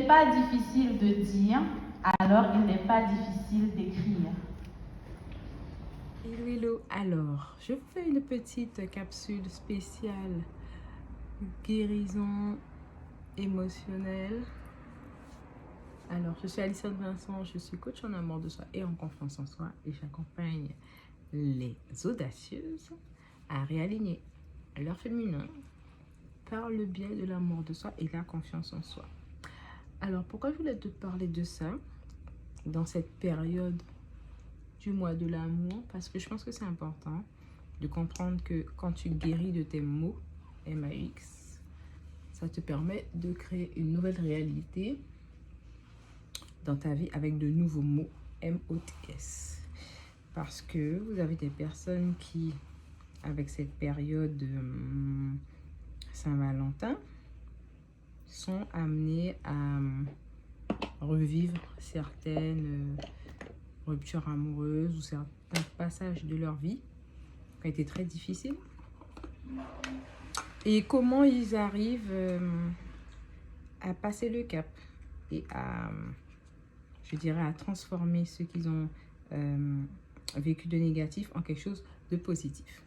n'est pas difficile de dire, alors il n'est pas difficile d'écrire. Hello, hello. Alors, je vous fais une petite capsule spéciale guérison émotionnelle. Alors, je suis Alison Vincent, je suis coach en amour de soi et en confiance en soi et j'accompagne les audacieuses à réaligner leur féminin par le biais de l'amour de soi et la confiance en soi. Alors, pourquoi je voulais te parler de ça dans cette période du mois de l'amour? Parce que je pense que c'est important de comprendre que quand tu guéris de tes mots, MAX, ça te permet de créer une nouvelle réalité dans ta vie avec de nouveaux mots, MOTS. Parce que vous avez des personnes qui, avec cette période de Saint-Valentin, sont amenées à revivre certaines ruptures amoureuses ou certains passages de leur vie qui ont été très difficiles. Et comment ils arrivent à passer le cap et à, je dirais, à transformer ce qu'ils ont vécu de négatif en quelque chose de positif.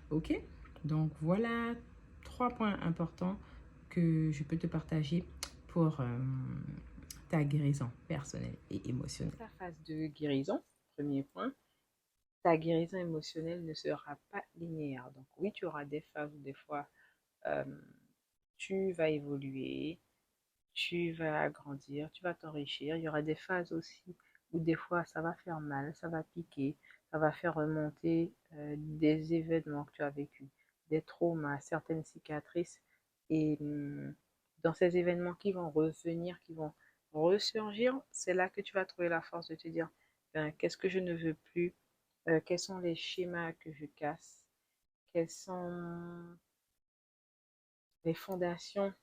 Ok? Donc voilà 3 points importants que je peux te partager pour ta guérison personnelle et émotionnelle. Ta phase de guérison, premier point, ta guérison émotionnelle ne sera pas linéaire. Donc oui, tu auras des phases où des fois euh, tu vas évoluer, tu vas grandir, tu vas t'enrichir. Il y aura des phases aussi où des fois ça va faire mal, ça va piquer, ça va faire remonter des événements que tu as vécus, des traumas, certaines cicatrices. Et dans ces événements qui vont revenir, qui vont ressurgir, c'est là que tu vas trouver la force de te dire, ben, qu'est-ce que je ne veux plus, quels sont les schémas que je casse, quelles sont les fondations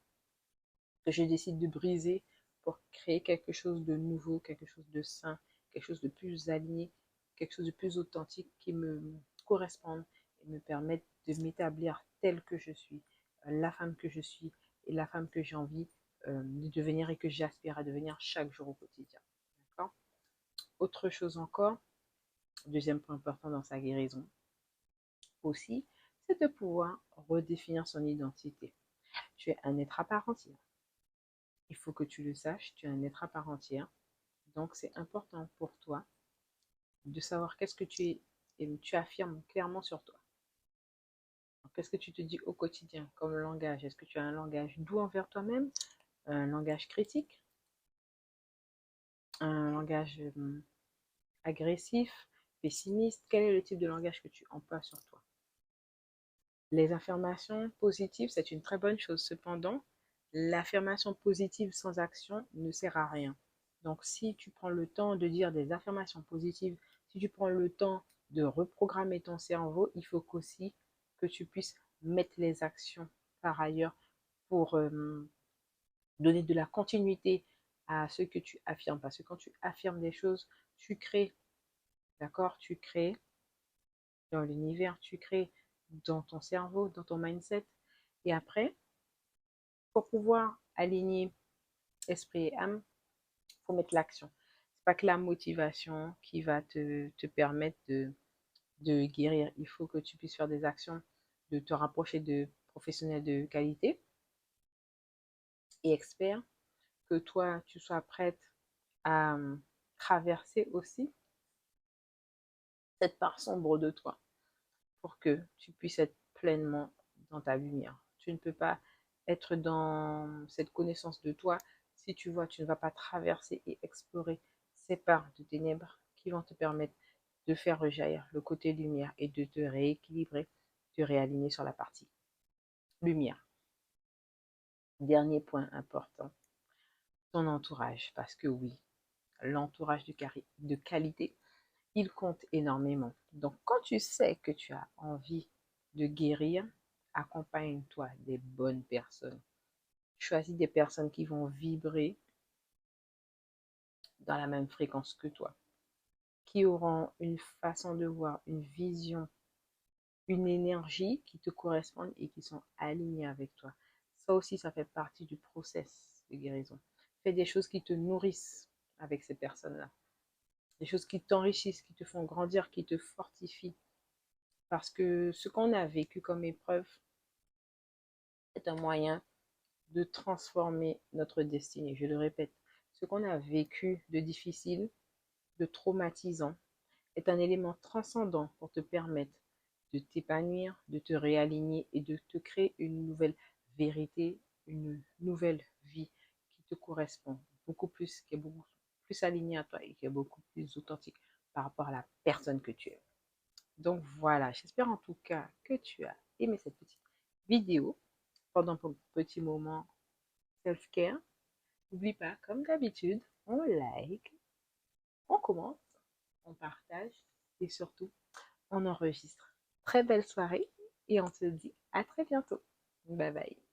que je décide de briser pour créer quelque chose de nouveau, quelque chose de sain, quelque chose de plus aligné, quelque chose de plus authentique qui me corresponde et me permette de m'établir telle que je suis, la femme que je suis et la femme que j'ai envie de devenir et que j'aspire à devenir chaque jour au quotidien. D'accord? Autre chose encore, deuxième point important dans sa guérison aussi, c'est de pouvoir redéfinir son identité. Tu es un être à part entière. Il faut que tu le saches, tu es un être à part entière. Donc, c'est important pour toi de savoir qu'est-ce que tu es et tu affirmes clairement sur toi. Qu'est-ce que tu te dis au quotidien comme langage? Est-ce que tu as un langage doux envers toi-même, un langage critique, un langage agressif, pessimiste? Quel est le type de langage que tu emploies sur toi? Les affirmations positives, c'est une très bonne chose. Cependant, l'affirmation positive sans action ne sert à rien. Donc, si tu prends le temps de dire des affirmations positives, si tu prends le temps de reprogrammer ton cerveau, il faut qu'aussi que tu puisses mettre les actions par ailleurs pour donner de la continuité à ce que tu affirmes. Parce que quand tu affirmes des choses, tu crées, d'accord? Tu crées dans l'univers, tu crées dans ton cerveau, dans ton mindset. Et après, pour pouvoir aligner esprit et âme, il faut mettre l'action. C'est pas que la motivation qui va te permettre de guérir. Il faut que tu puisses faire des actions, de te rapprocher de professionnels de qualité et experts, que toi, tu sois prête à traverser aussi cette part sombre de toi pour que tu puisses être pleinement dans ta lumière. Tu ne peux pas être dans cette connaissance de toi si tu vois, tu ne vas pas traverser et explorer ces parts de ténèbres qui vont te permettre de faire rejaillir le côté lumière et de te rééquilibrer, te réaligner sur la partie lumière. Dernier point important, ton entourage. Parce que oui, l'entourage de qualité, il compte énormément. Donc, quand tu sais que tu as envie de guérir, accompagne-toi des bonnes personnes. Choisis des personnes qui vont vibrer dans la même fréquence que toi, qui auront une façon de voir, une vision, une énergie qui te correspondent et qui sont alignées avec toi. Ça aussi, ça fait partie du process de guérison. Fais des choses qui te nourrissent avec ces personnes-là. Des choses qui t'enrichissent, qui te font grandir, qui te fortifient. Parce que ce qu'on a vécu comme épreuve est un moyen de transformer notre destinée. Je le répète, ce qu'on a vécu de difficile, de traumatisant, est un élément transcendant pour te permettre de t'épanouir, de te réaligner et de te créer une nouvelle vérité, une nouvelle vie qui te correspond beaucoup plus, qui est beaucoup plus alignée à toi et qui est beaucoup plus authentique par rapport à la personne que tu es. Donc voilà, j'espère en tout cas que tu as aimé cette petite vidéo pendant ton petit moment self-care. N'oublie pas, comme d'habitude, on like, on commente, on partage et surtout, on enregistre. Très belle soirée et on se dit à très bientôt. Bye bye.